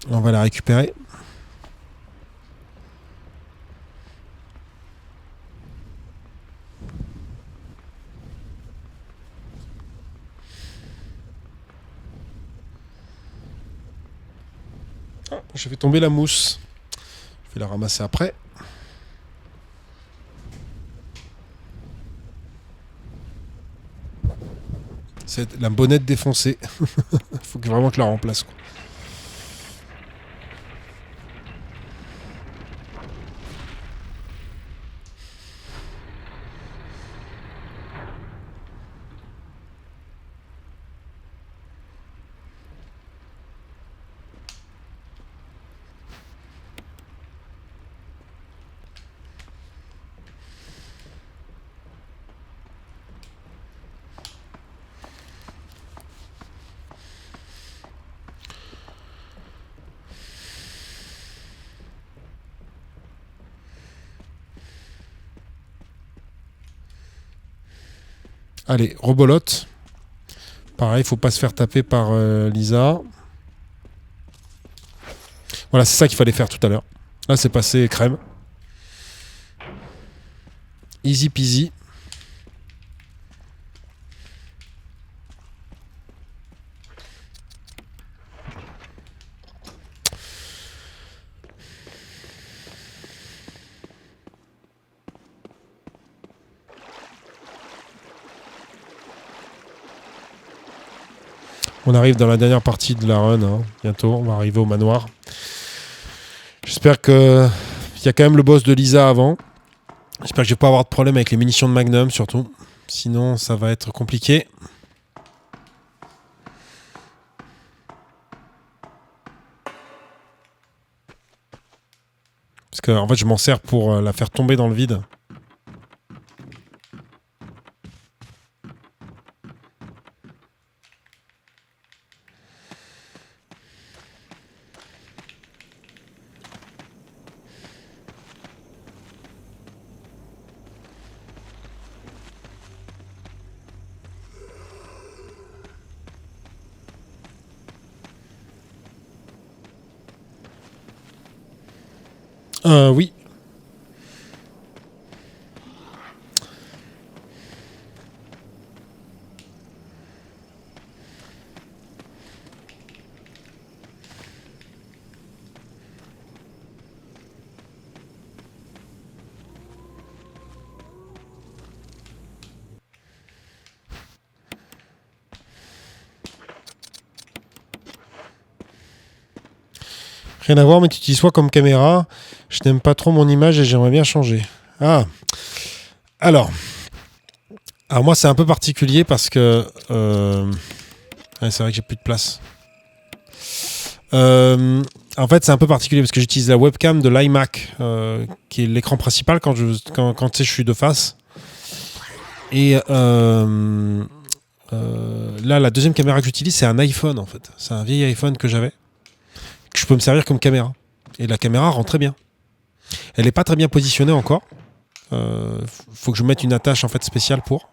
On va la récupérer. Ah, j'ai fait tomber la mousse. Je vais la ramasser après. C'est la bonnette défoncée. Faut vraiment que je la remplace, quoi. Allez, rebolote. Pareil, faut pas se faire taper par Lisa. Voilà, c'est ça qu'il fallait faire tout à l'heure. Là, c'est passé crème. Easy peasy. On arrive dans la dernière partie de la run, hein. Bientôt, on va arriver au manoir. J'espère que il y a quand même le boss de Lisa avant. J'espère que je vais pas avoir de problème avec les munitions de Magnum surtout. Sinon, ça va être compliqué. Parce que en fait, je m'en sers pour la faire tomber dans le vide. Oui. Rien à voir, mais tu utilises quoi comme caméra? Je n'aime pas trop mon image et j'aimerais bien changer. Ah. Alors moi, c'est un peu particulier parce que... ouais, c'est vrai que j'ai plus de place. En fait, c'est un peu particulier parce que j'utilise la webcam de l'iMac, qui est l'écran principal quand tu sais, je suis de face. Et là, la deuxième caméra que j'utilise, c'est un iPhone, en fait. C'est un vieil iPhone que j'avais, que je peux me servir comme caméra. Et la caméra rend très bien. Elle n'est pas très bien positionnée encore. Faut que je mette une attache en fait spéciale pour.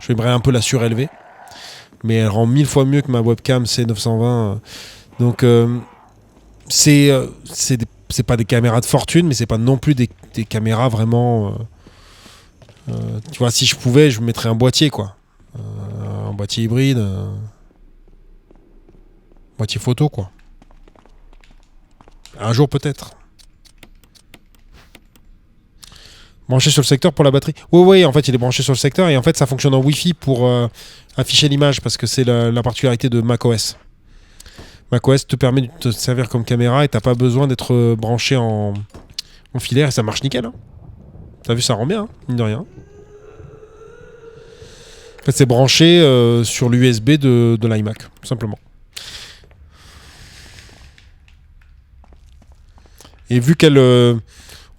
Je vais un peu la surélever. Mais elle rend 1000 fois mieux que ma webcam C920. Donc c'est c'est pas des caméras de fortune, mais c'est pas non plus des caméras vraiment. Tu vois, si je pouvais, je mettrais un boîtier, quoi. Un boîtier hybride, boîtier photo, quoi. Un jour peut-être. Branché sur le secteur pour la batterie. Oui, en fait, il est branché sur le secteur et en fait, ça fonctionne en Wi-Fi pour afficher l'image parce que c'est la particularité de macOS. macOS te permet de te servir comme caméra et t'as pas besoin d'être branché en filaire et ça marche nickel. Hein. T'as vu, ça rend bien, hein, mine de rien. En fait, c'est branché sur l'USB de l'iMac, tout simplement. Et vu qu'elle,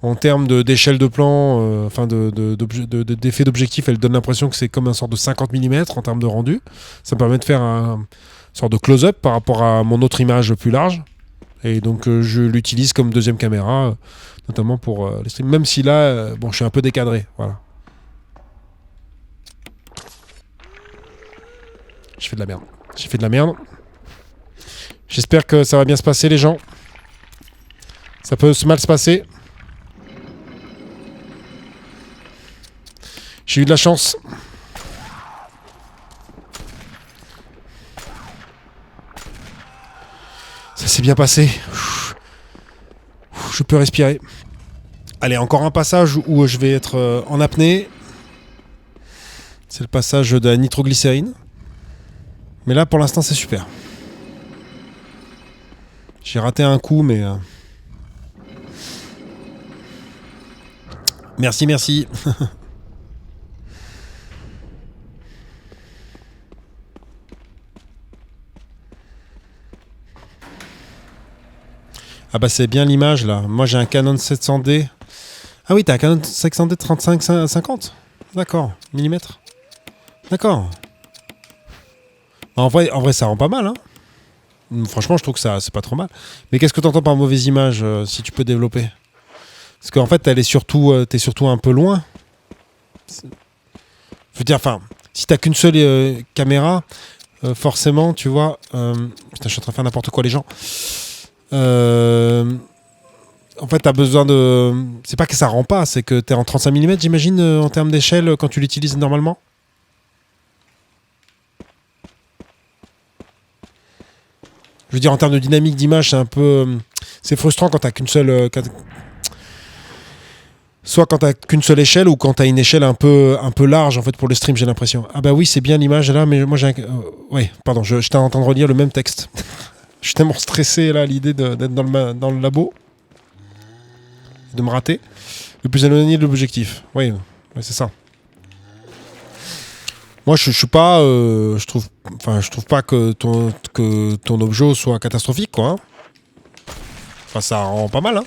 en termes d'échelle de plan, enfin d'effet d'objectif, elle donne l'impression que c'est comme un sort de 50 mm en termes de rendu. Ça me permet de faire un sorte de close-up par rapport à mon autre image plus large. Et donc je l'utilise comme deuxième caméra, notamment pour les streams. Même si là, bon, je suis un peu décadré. Voilà. J'ai fait de la merde. J'ai fait de la merde. J'espère que ça va bien se passer, les gens. Ça peut mal se passer. J'ai eu de la chance. Ça s'est bien passé. Je peux respirer. Allez, encore un passage où je vais être en apnée. C'est le passage de la nitroglycérine. Mais là, pour l'instant, c'est super. J'ai raté un coup, mais... Merci. Ah bah c'est bien l'image là. Moi j'ai un Canon 700D. Ah oui, t'as un Canon 700D 35-50. D'accord, millimètres. D'accord. En vrai, ça rend pas mal, hein. Franchement, je trouve que ça, c'est pas trop mal. Mais qu'est-ce que t'entends par mauvaise image, si tu peux développer? Parce qu'en fait, t'es surtout un peu loin. Je veux dire, enfin, si t'as qu'une seule caméra, forcément, tu vois... putain, je suis en train de faire n'importe quoi, les gens. En fait, t'as besoin de... C'est pas que ça rend pas, c'est que t'es en 35 mm, j'imagine, en termes d'échelle, quand tu l'utilises normalement. Je veux dire, en termes de dynamique d'image, c'est un peu... c'est frustrant quand t'as qu'une seule... soit quand t'as qu'une seule échelle, ou quand t'as une échelle un peu large, en fait, pour le stream, j'ai l'impression. Ah bah oui, c'est bien l'image, là, mais moi j'ai un... ouais, pardon, je t'ai en train de relire le même texte. Je suis tellement stressé, là, à l'idée d'être dans le labo. De me rater. Le plus éloigné de l'objectif. Oui, c'est ça. Moi, je suis pas... je trouve pas que ton objet soit catastrophique, quoi. Hein. Enfin, ça rend pas mal, hein.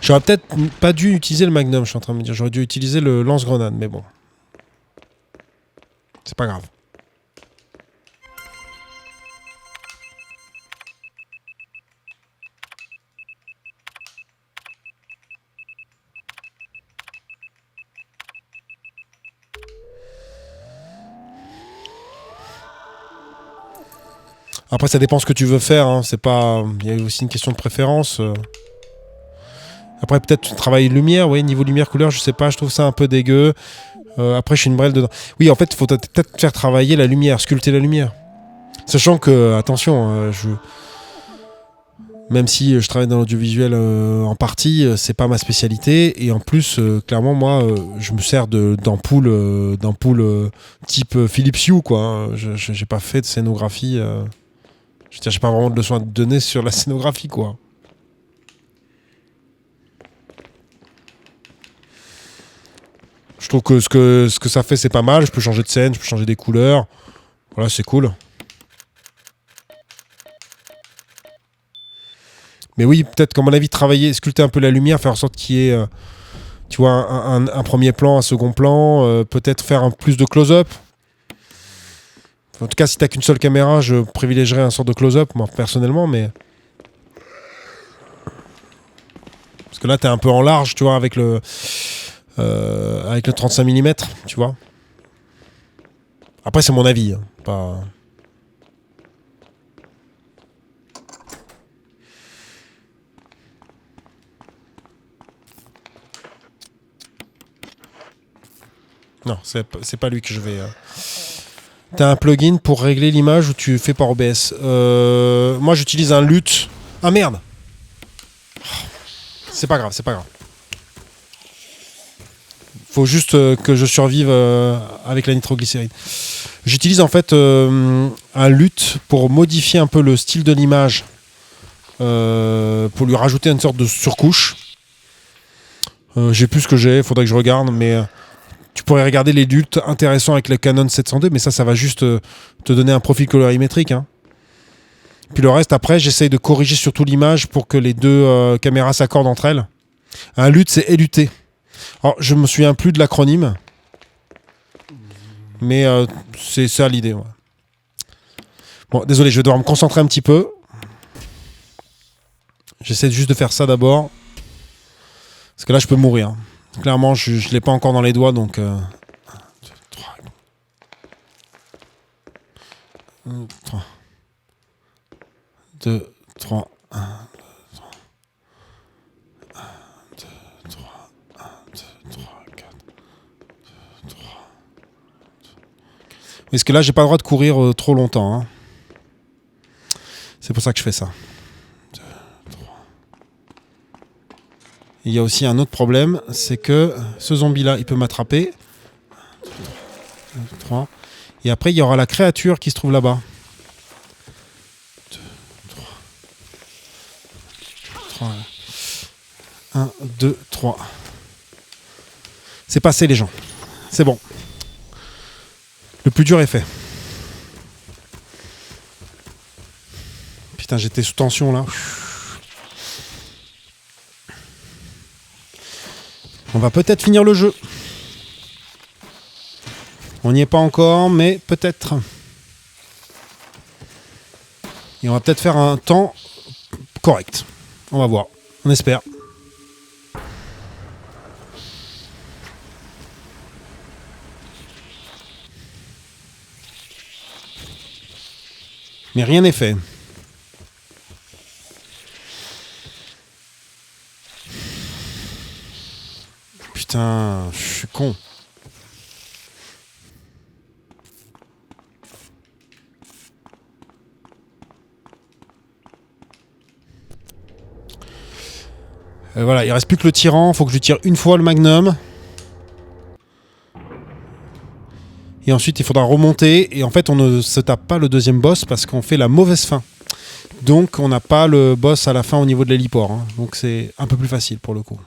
J'aurais peut-être pas dû utiliser le Magnum, je suis en train de me dire. J'aurais dû utiliser le lance-grenade, mais bon. C'est pas grave. Après, ça dépend ce que tu veux faire. Hein. C'est pas... Il y a aussi une question de préférence. Après, peut-être travailler lumière. Oui, niveau lumière, couleur, je sais pas. Je trouve ça un peu dégueu. Après, je suis une brêle dedans. Oui, en fait, il faut peut-être faire travailler la lumière, sculpter la lumière. Sachant que, attention, même si je travaille dans l'audiovisuel en partie, c'est pas ma spécialité. Et en plus, clairement, moi, je me sers d'ampoules type Philips Hue, quoi. Hein. J'ai pas fait de scénographie. Je veux dire, j'ai pas vraiment de leçon à te donner sur la scénographie, quoi. Je trouve que ce que ça fait, c'est pas mal. Je peux changer de scène, je peux changer des couleurs. Voilà, c'est cool. Mais oui, peut-être qu'à mon avis, travailler, sculpter un peu la lumière, faire en sorte qu'il y ait, tu vois, un premier plan, un second plan, peut-être faire un plus de close-up. En tout cas, si t'as qu'une seule caméra, je privilégierais un sort de close-up, moi, personnellement, mais... Parce que là, t'es un peu en large, tu vois, avec le 35 mm, tu vois. Après, c'est mon avis, hein, pas... Non, c'est pas lui que je vais... T'as un plugin pour régler l'image ou tu fais par OBS. Moi, j'utilise un LUT. Ah merde. C'est pas grave, c'est pas grave. Faut juste que je survive avec la nitroglycérine. J'utilise en fait un LUT pour modifier un peu le style de l'image, pour lui rajouter une sorte de surcouche. J'ai plus ce que j'ai, faudrait que je regarde, mais tu pourrais regarder les LUT intéressants avec le Canon 702, mais ça va juste te donner un profil colorimétrique. Hein. Puis le reste, après, j'essaye de corriger surtout l'image pour que les deux caméras s'accordent entre elles. Un LUT, c'est LUT. Alors, je me souviens plus de l'acronyme, mais c'est ça l'idée. Ouais. Bon, désolé, je vais devoir me concentrer un petit peu. J'essaie juste de faire ça d'abord. Parce que là, je peux mourir. Clairement, je ne l'ai pas encore dans les doigts, donc... 1, 2, 3. 1, 2, 3. 1, 2, 3, 4. 2, 3. Parce que là, j'ai pas le droit de courir trop longtemps. Hein. C'est pour ça que je fais ça. 2, 3. Il y a aussi un autre problème, c'est que ce zombie-là, il peut m'attraper. 2, 3. Et après, il y aura la créature qui se trouve là-bas. 2, 3. 3. 1, 2, 3. C'est passé, les gens. C'est bon. Le plus dur est fait. Putain, j'étais sous tension, là. On va peut-être finir le jeu. On n'y est pas encore, mais peut-être. Et on va peut-être faire un temps correct. On va voir. On espère. Mais rien n'est fait. Putain, je suis con. Voilà, il reste plus que le tyran. Faut que je lui tire une fois le magnum. Et ensuite, il faudra remonter. Et en fait, on ne se tape pas le deuxième boss parce qu'on fait la mauvaise fin. Donc, on n'a pas le boss à la fin au niveau de l'héliport. Hein. Donc, c'est un peu plus facile pour le coup.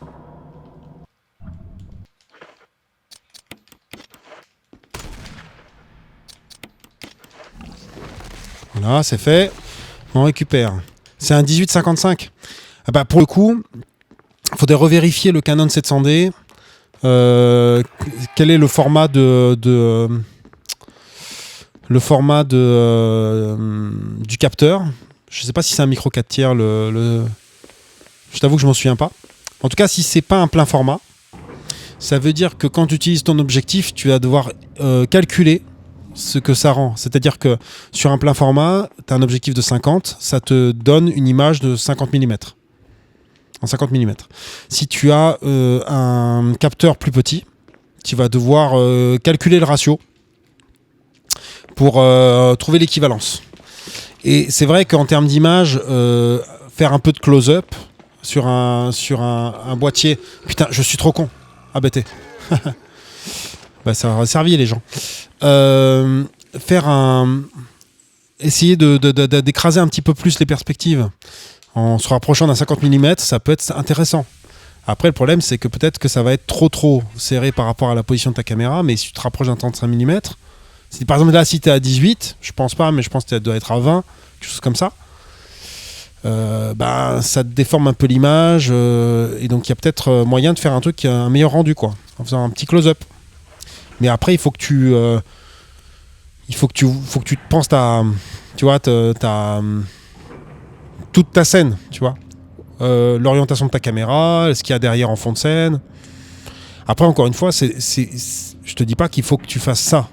Voilà, c'est fait. On récupère. C'est un 1855. Ah bah, pour le coup, il faudrait revérifier le Canon 700D. Quel est le format du capteur. Je sais pas si c'est un micro 4 tiers. Je t'avoue que je m'en souviens pas. En tout cas, si c'est pas un plein format, ça veut dire que quand tu utilises ton objectif, tu vas devoir calculer ce que ça rend. C'est-à-dire que sur un plein format, tu as un objectif de 50, ça te donne une image de 50 mm. En 50 mm. Si tu as un capteur plus petit, tu vas devoir calculer le ratio pour trouver l'équivalence. Et c'est vrai qu'en termes d'image, faire un peu de close-up sur un boîtier... Putain, je suis trop con. Ah bah t'es... bah ça aura servi les gens. Essayer d'écraser un petit peu plus les perspectives en se rapprochant d'un 50 mm, ça peut être intéressant. Après, le problème, c'est que peut-être que ça va être trop serré par rapport à la position de ta caméra, mais si tu te rapproches d'un 35 mm, si, par exemple là, si tu es à 18, je pense pas, mais je pense que tu dois être à 20, quelque chose comme ça, ça te déforme un peu l'image, et donc il y a peut-être moyen de faire un truc qui a un meilleur rendu, quoi, en faisant un petit close-up. Mais après, il faut que tu te penses toute ta scène, tu vois. L'orientation de ta caméra, ce qu'il y a derrière en fond de scène. Après, encore une fois, je te dis pas qu'il faut que tu fasses ça.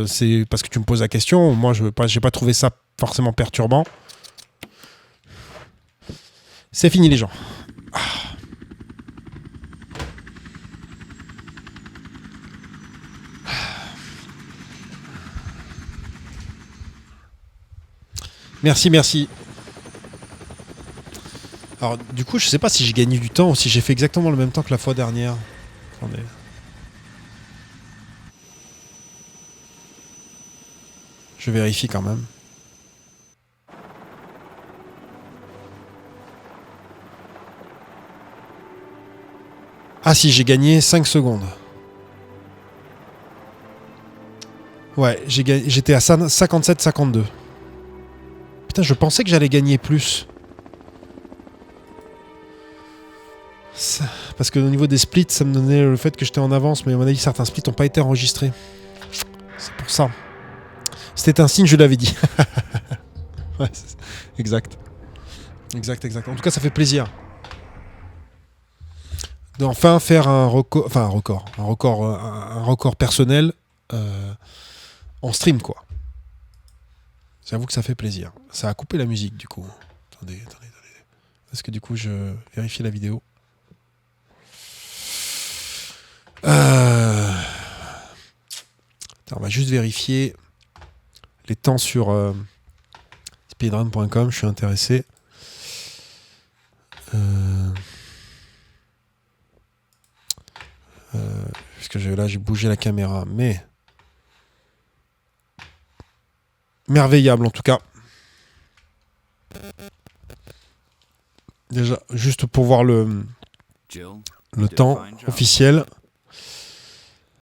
C'est parce que tu me poses la question. Moi, j'ai pas trouvé ça forcément perturbant. C'est fini, les gens. Merci, merci. Alors, du coup, je sais pas si j'ai gagné du temps ou si j'ai fait exactement le même temps que la fois dernière. Attendez. Je vérifie quand même. Ah si, j'ai gagné 5 secondes. Ouais, j'étais à 57-52. Putain, je pensais que j'allais gagner plus. Parce que au niveau des splits, ça me donnait le fait que j'étais en avance, mais à mon avis, certains splits n'ont pas été enregistrés. C'est pour ça. C'était un signe, je l'avais dit. Ouais, exact. Exact. En tout cas, ça fait plaisir. D'enfin faire un record, enfin un record personnel en stream, quoi. J'avoue que ça fait plaisir. Ça a coupé la musique, du coup. Attendez. Parce que du coup, je vérifie la vidéo. Attends, on va juste vérifier les temps sur speedrun.com. Je suis intéressé. Puisque là, j'ai bougé la caméra, mais merveillable en tout cas. Déjà, juste pour voir le temps officiel.